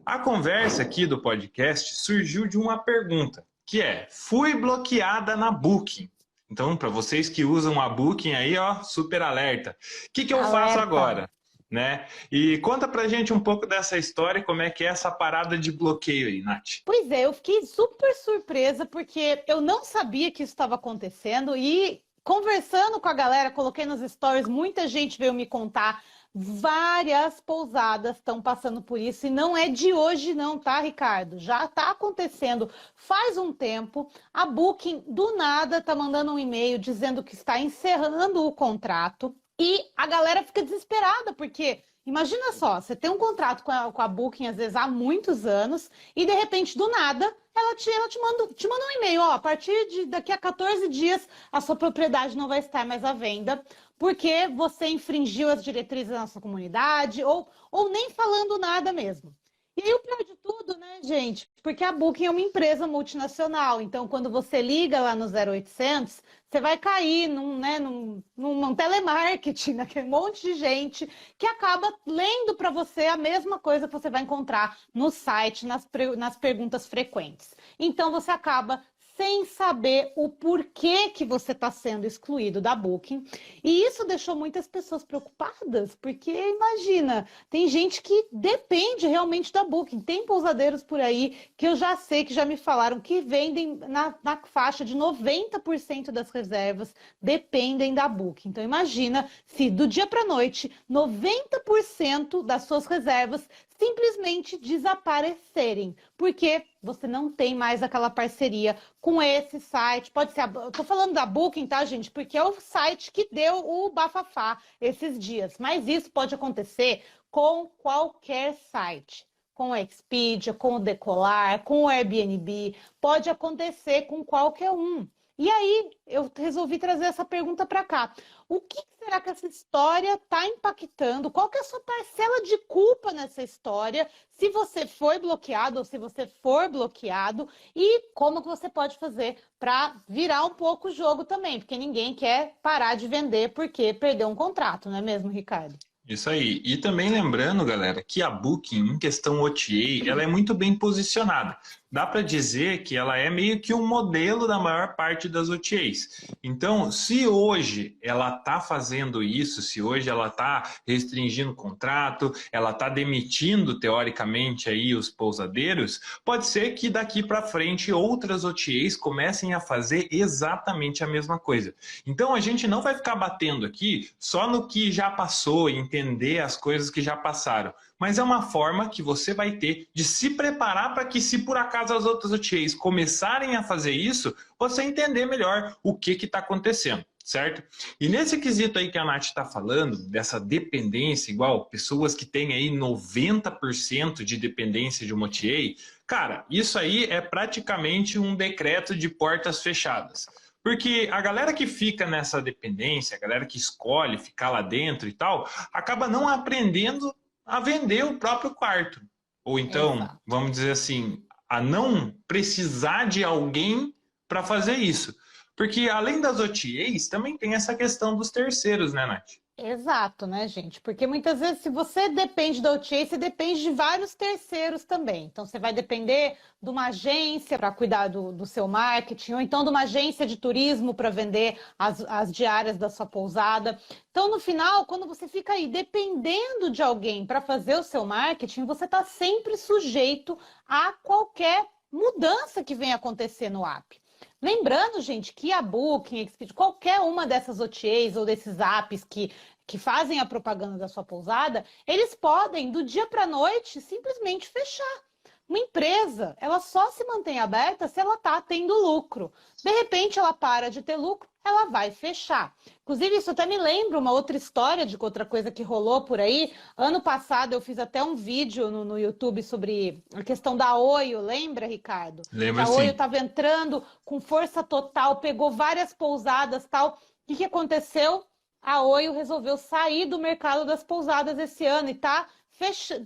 A conversa aqui do podcast surgiu de uma pergunta, que é: fui bloqueada na Booking. Então, para vocês que usam a Booking aí, ó, super alerta. O que eu faço Alerta. agora? Né? E conta pra gente um pouco dessa história, como é que é essa parada de bloqueio aí, Nath. Pois é, eu fiquei super surpresa porque eu não sabia que isso estava acontecendo e conversando com a galera, coloquei nos stories, muita gente veio me contar, várias pousadas estão passando por isso e não é de hoje não, tá, Ricardo? Já está acontecendo faz um tempo. A Booking do nada tá mandando um e-mail dizendo que está encerrando o contrato e a galera fica desesperada porque imagina só, você tem um contrato com a Booking, às vezes há muitos anos, e de repente, do nada, ela te manda um e-mail, ó, a partir de daqui a 14 dias, a sua propriedade não vai estar mais à venda, porque você infringiu as diretrizes da nossa comunidade, ou nem falando nada mesmo. E aí o pior de tudo, né, gente? Porque a Booking é uma empresa multinacional, então quando você liga lá no 0800, você vai cair num telemarketing, naquele monte de gente que acaba lendo para você a mesma coisa que você vai encontrar no site, nas perguntas frequentes. Então você acaba sem saber o porquê que você está sendo excluído da Booking. E isso deixou muitas pessoas preocupadas, porque imagina, tem gente que depende realmente da Booking. Tem pousadeiros por aí que eu já sei, que já me falaram, que vendem na faixa de 90% das reservas dependem da Booking. Então imagina se do dia para a noite 90% das suas reservas simplesmente desaparecerem, porque você não tem mais aquela parceria com esse site. Pode ser, eu tô falando da Booking, tá, gente? Porque é o site que deu o bafafá esses dias. Mas isso pode acontecer com qualquer site. Com a Expedia, com o Decolar, com o Airbnb. Pode acontecer com qualquer um. E aí, eu resolvi trazer essa pergunta para cá. O que será que essa história está impactando? Qual que é a sua parcela de culpa nessa história? Se você foi bloqueado ou se você for bloqueado? E como que você pode fazer para virar um pouco o jogo também? Porque ninguém quer parar de vender porque perdeu um contrato, não é mesmo, Ricardo? Isso aí. E também lembrando, galera, que a Booking, em questão OTA, ela é muito bem posicionada. Dá para dizer que ela é meio que um modelo da maior parte das OTAs. Então, se hoje ela está fazendo isso, se hoje ela está restringindo o contrato, ela está demitindo, teoricamente, aí os pousadeiros, pode ser que daqui para frente outras OTAs comecem a fazer exatamente a mesma coisa. Então, a gente não vai ficar batendo aqui só no que já passou, entender as coisas que já passaram. Mas é uma forma que você vai ter de se preparar para que, se por acaso as outras OTAs começarem a fazer isso, você entender melhor o que está acontecendo, certo? E nesse quesito aí que a Nath está falando, dessa dependência, igual pessoas que têm aí 90% de dependência de uma OTA, cara, isso aí é praticamente um decreto de portas fechadas. Porque a galera que fica nessa dependência, a galera que escolhe ficar lá dentro e tal, acaba não aprendendo a vender o próprio quarto. Ou então, Exato. vamos dizer assim, a não precisar de alguém para fazer isso. Porque além das OTAs, também tem essa questão dos terceiros, né, Nath? Exato, né, gente? Porque muitas vezes, se você depende da OTA, você depende de vários terceiros também. Então, você vai depender de uma agência para cuidar do seu marketing, ou então de uma agência de turismo para vender as diárias da sua pousada. Então, no final, quando você fica aí dependendo de alguém para fazer o seu marketing, você está sempre sujeito a qualquer mudança que venha acontecer no app. Lembrando, gente, que a Booking, Expedia, qualquer uma dessas OTAs ou desses apps que fazem a propaganda da sua pousada, eles podem, do dia para a noite, simplesmente fechar. Uma empresa, ela só se mantém aberta se ela está tendo lucro. De repente, ela para de ter lucro, ela vai fechar. Inclusive, isso até me lembra uma outra história de outra coisa que rolou por aí. Ano passado, eu fiz até um vídeo no YouTube sobre a questão da Oio, lembra, Ricardo? Que Lembra a Oio assim? estava entrando com força total, pegou várias pousadas, tal. O que aconteceu? A Oio resolveu sair do mercado das pousadas esse ano e tá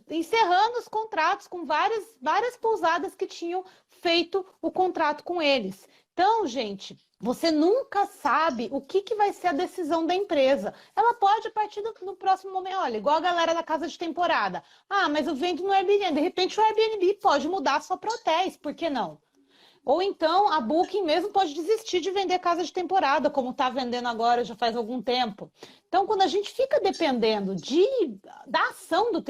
encerrando os contratos com várias pousadas que tinham feito o contrato com eles. Então, gente, você nunca sabe o que vai ser a decisão da empresa. Ela pode, a partir do próximo momento, olha, igual a galera da casa de temporada. Ah, mas eu vendo no Airbnb. De repente o Airbnb pode mudar só para hotéis, por que não? Ou então a Booking mesmo pode desistir de vender casa de temporada, como está vendendo agora já faz algum tempo. Então, quando a gente fica dependendo da ação dos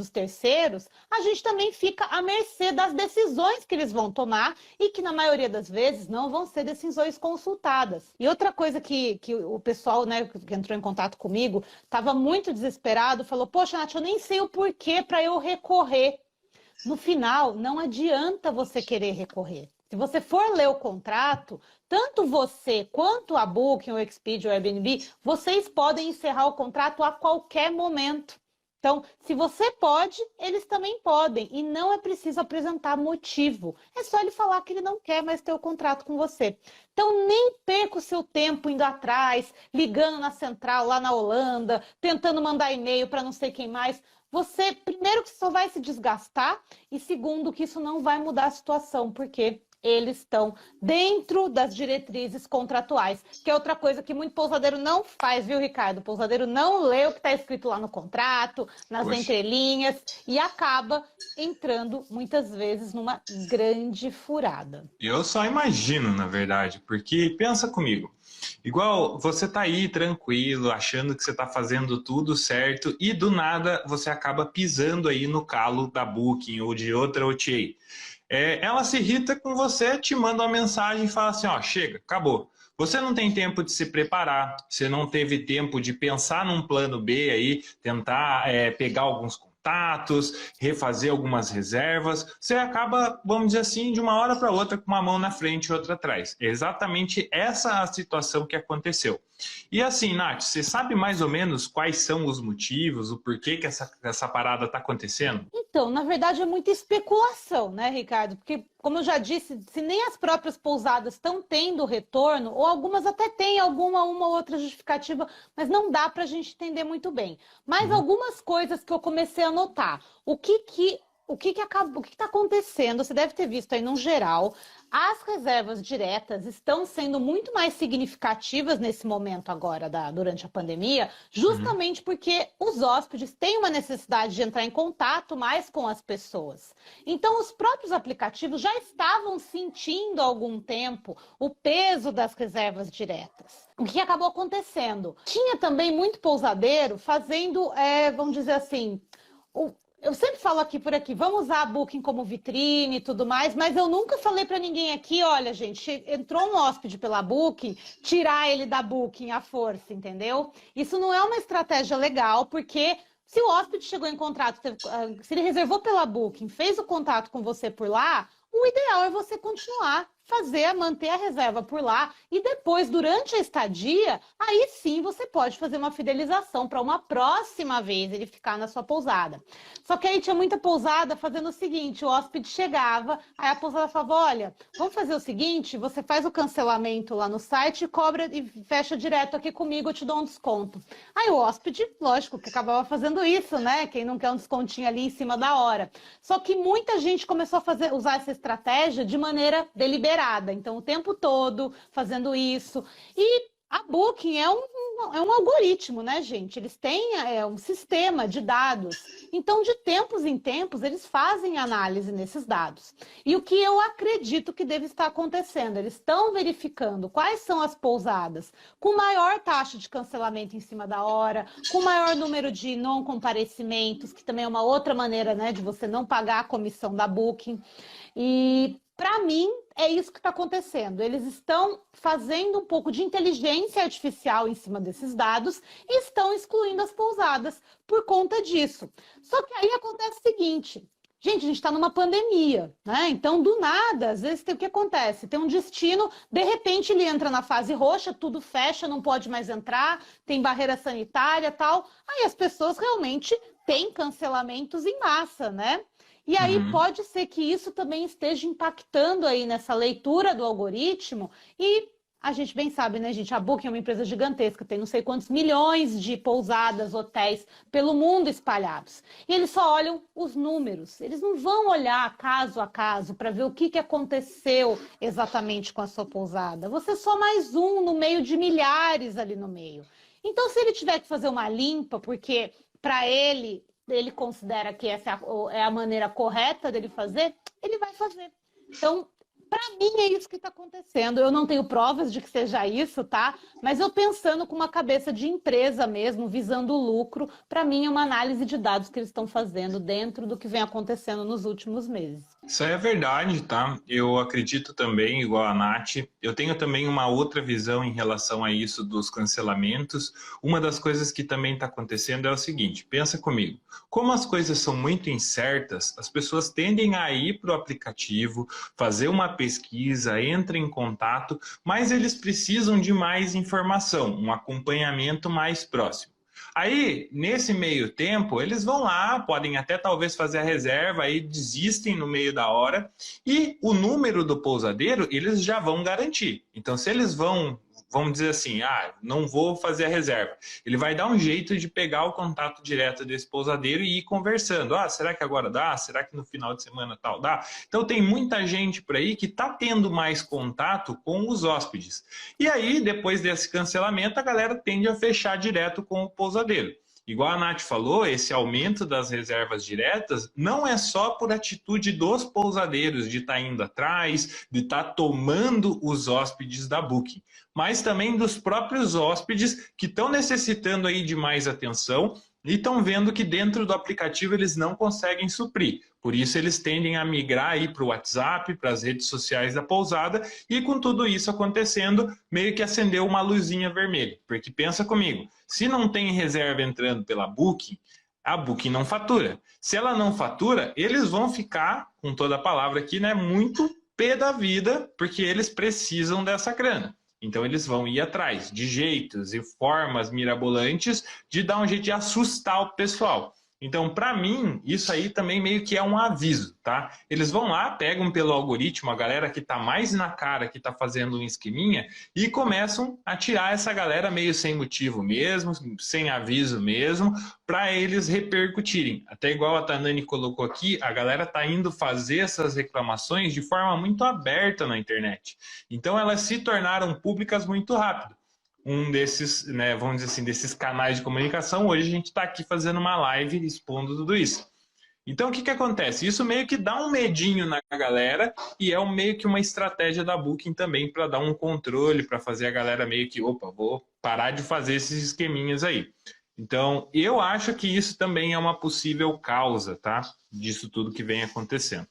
terceiros, a gente também fica à mercê das decisões que eles vão tomar e que, na maioria das vezes, não vão ser decisões consultadas. E outra coisa que o pessoal, né, que entrou em contato comigo estava muito desesperado, falou, poxa, Nath, eu nem sei o porquê para eu recorrer. No final, não adianta você querer recorrer. Se você for ler o contrato, tanto você quanto a Booking, o Expedia, o Airbnb, vocês podem encerrar o contrato a qualquer momento. Então, se você pode, eles também podem. E não é preciso apresentar motivo. É só ele falar que ele não quer mais ter o contrato com você. Então, nem perca o seu tempo indo atrás, ligando na central lá na Holanda, tentando mandar e-mail para não sei quem mais. Você, primeiro, que só vai se desgastar e segundo, que isso não vai mudar a situação, porque eles estão dentro das diretrizes contratuais, que é outra coisa que muito pousadeiro não faz, viu, Ricardo? O pousadeiro não lê o que está escrito lá no contrato, nas entrelinhas, e acaba entrando, muitas vezes, numa grande furada. Eu só imagino, na verdade, porque pensa comigo. Igual você tá aí tranquilo, achando que você tá fazendo tudo certo e do nada você acaba pisando aí no calo da Booking ou de outra OTA. Ela se irrita com você, te manda uma mensagem e fala assim, ó, chega, acabou. Você não tem tempo de se preparar, você não teve tempo de pensar num plano B aí, tentar pegar alguns contatos, refazer algumas reservas. Você acaba, vamos dizer assim, de uma hora para outra com uma mão na frente e outra atrás. É exatamente essa a situação que aconteceu. E assim, Nath, você sabe mais ou menos quais são os motivos, o porquê que essa parada está acontecendo? Então, na verdade, é muita especulação, né, Ricardo? Porque, como eu já disse, se nem as próprias pousadas estão tendo retorno, ou algumas até têm uma outra justificativa, mas não dá para a gente entender muito bem. Mas algumas coisas que eu comecei a notar. O que está acontecendo? Você deve ter visto aí no geral. As reservas diretas estão sendo muito mais significativas nesse momento agora, durante a pandemia, justamente porque os hóspedes têm uma necessidade de entrar em contato mais com as pessoas. Então, os próprios aplicativos já estavam sentindo há algum tempo o peso das reservas diretas. O que acabou acontecendo? Tinha também muito pousadeiro fazendo, vamos dizer assim, eu sempre falo por aqui, vamos usar a Booking como vitrine e tudo mais, mas eu nunca falei para ninguém aqui, olha, gente, entrou um hóspede pela Booking, tirar ele da Booking à força, entendeu? Isso não é uma estratégia legal, porque se o hóspede chegou em contrato, se ele reservou pela Booking, fez o contato com você por lá, o ideal é você continuar, manter a reserva por lá e depois, durante a estadia, aí sim você pode fazer uma fidelização para uma próxima vez ele ficar na sua pousada. Só que aí tinha muita pousada fazendo o seguinte, o hóspede chegava, aí a pousada falava, olha, vamos fazer o seguinte, você faz o cancelamento lá no site, cobra e fecha direto aqui comigo, eu te dou um desconto. Aí o hóspede, lógico, que acabava fazendo isso, né? Quem não quer um descontinho ali em cima da hora. Só que muita gente começou a usar essa estratégia de maneira deliberada. Então, o tempo todo fazendo isso. E a Booking é um algoritmo, né, gente? Eles têm um sistema de dados. Então, de tempos em tempos, eles fazem análise nesses dados. E o que eu acredito que deve estar acontecendo? Eles estão verificando quais são as pousadas com maior taxa de cancelamento em cima da hora, com maior número de não comparecimentos, que também é uma outra maneira, né, de você não pagar a comissão da Booking. E, para mim, é isso que está acontecendo. Eles estão fazendo um pouco de inteligência artificial em cima desses dados e estão excluindo as pousadas por conta disso. Só que aí acontece o seguinte, gente, a gente está numa pandemia, né? Então, do nada, às vezes o que acontece? Tem um destino, de repente ele entra na fase roxa, tudo fecha, não pode mais entrar, tem barreira sanitária e tal. Aí as pessoas realmente têm cancelamentos em massa, né? E aí pode ser que isso também esteja impactando aí nessa leitura do algoritmo e A gente bem sabe, né, gente? A Booking é uma empresa gigantesca, tem não sei quantos milhões de pousadas, hotéis pelo mundo espalhados. E eles só olham os números. Eles não vão olhar caso a caso para ver o que aconteceu exatamente com a sua pousada. Você é só mais um no meio de milhares ali no meio. Então, se ele tiver que fazer uma limpa, porque para ele considera que essa é a maneira correta dele fazer, ele vai fazer. Então, para mim é isso que está acontecendo. Eu não tenho provas de que seja isso, tá? Mas eu pensando com uma cabeça de empresa mesmo, visando o lucro, para mim é uma análise de dados que eles estão fazendo dentro do que vem acontecendo nos últimos meses. Isso aí é verdade, tá? Eu acredito também, igual a Nath, eu tenho também uma outra visão em relação a isso dos cancelamentos. Uma das coisas que também está acontecendo é o seguinte, pensa comigo, como as coisas são muito incertas, as pessoas tendem a ir para o aplicativo, fazer uma pesquisa, entrar em contato, mas eles precisam de mais informação, um acompanhamento mais próximo. Aí, nesse meio tempo, eles vão lá, podem até talvez fazer a reserva, aí desistem no meio da hora, e o número do pousadeiro eles já vão garantir. Então, se eles vamos dizer assim, não vou fazer a reserva, ele vai dar um jeito de pegar o contato direto desse pousadeiro e ir conversando. Será que agora dá? Será que no final de semana tal dá? Então, tem muita gente por aí que está tendo mais contato com os hóspedes. E aí, depois desse cancelamento, a galera tende a fechar direto com o pousadeiro. Igual a Nath falou, esse aumento das reservas diretas não é só por atitude dos pousadeiros de estar indo atrás, de estar tomando os hóspedes da Booking, mas também dos próprios hóspedes que estão necessitando aí de mais atenção e estão vendo que dentro do aplicativo eles não conseguem suprir. Por isso eles tendem a migrar aí para o WhatsApp, para as redes sociais da pousada, e com tudo isso acontecendo, meio que acendeu uma luzinha vermelha. Porque pensa comigo, se não tem reserva entrando pela Booking, a Booking não fatura. Se ela não fatura, eles vão ficar, com toda a palavra aqui, né, muito pé da vida, porque eles precisam dessa grana. Então eles vão ir atrás de jeitos e formas mirabolantes de dar um jeito de assustar o pessoal. Então, para mim, isso aí também meio que é um aviso, tá? Eles vão lá, pegam pelo algoritmo a galera que tá mais na cara, que tá fazendo um esqueminha, e começam a tirar essa galera meio sem motivo mesmo, sem aviso mesmo, para eles repercutirem. Até igual a Tanani colocou aqui, a galera tá indo fazer essas reclamações de forma muito aberta na internet. Então, elas se tornaram públicas muito rápido. Um desses, né, vamos dizer assim, desses canais de comunicação, hoje a gente está aqui fazendo uma live expondo tudo isso. Então, o que acontece? Isso meio que dá um medinho na galera e é meio que uma estratégia da Booking também para dar um controle, para fazer a galera meio que, opa, vou parar de fazer esses esqueminhas aí. Então, eu acho que isso também é uma possível causa, tá? Disso tudo que vem acontecendo.